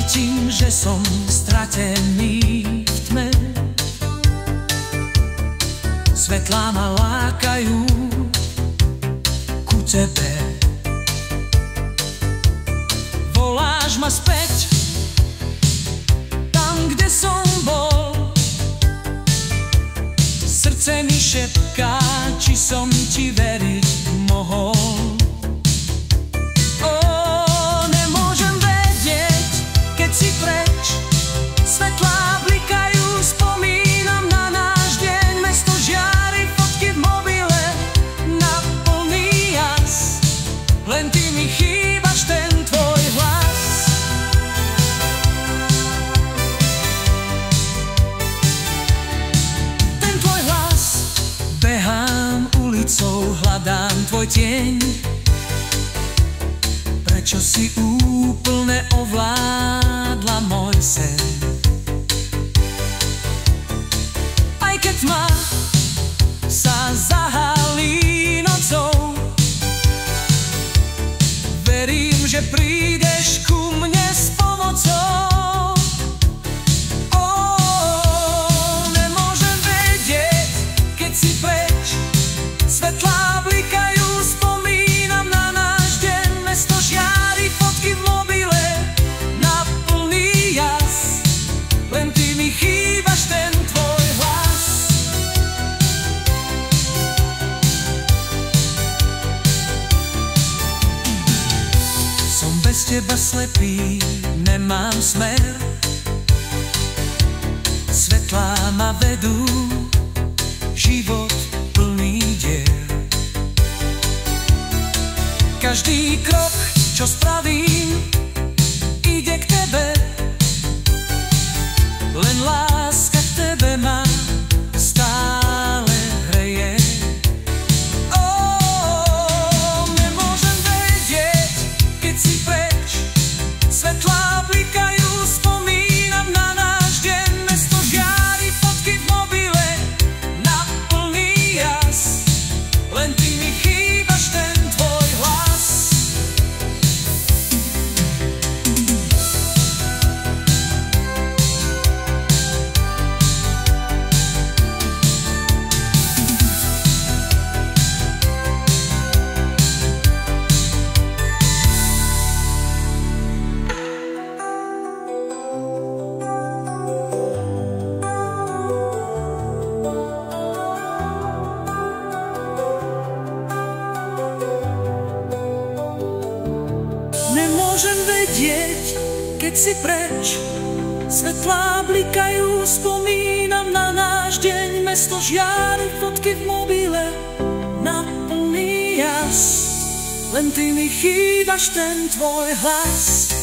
Cítim, že som stratený v tme. Svetlá ma lákajú ku tebe. Voláš ma späť tam, kde som bol. Srdce mi šepká, či som ti veriť mohol. Nemôžem vedieť, keď si preč. Svetlá blikajú, spomínam na náš deň. Mesto žiari, fotky v mobile na plný jas. Len ty mi chýbaš, ten tvoj hlas. Ten tvoj hlas. Behám ulicou, hľadám tvoj tieň. Prečo si úplne ovládla môj sen? Aj keď tma sa zahalí nocou, verím, že prídeš ku mne s pomocou. Nemôžem vedieť, keď si preč. Svetlá blikajú, spomínam na náš deň. Mesto žiari, fotky v mobile na plný jas. Len ty mi chýbaš, ten tvoj hlas. Som bez teba slepý, nemám smer. Svetlá ma vedú, život plný dier. Každý krok, čo spravím, ide k tebe. Len láska k tebe ma stále hreje. Nemôžem vedieť, keď si preč. Svetlá blikajú, spomínam na náš deň. Mesto žiari, fotky v mobile na plný jas. Len ty mi chýbaš, ten tvoj hlas. Nemôžem vedieť, keď si preč. Svetlá blikajú, spomínam na náš deň. Mesto žiari, fotky v mobile na plný jas. Len ty mi chýbaš, ten tvoj hlas.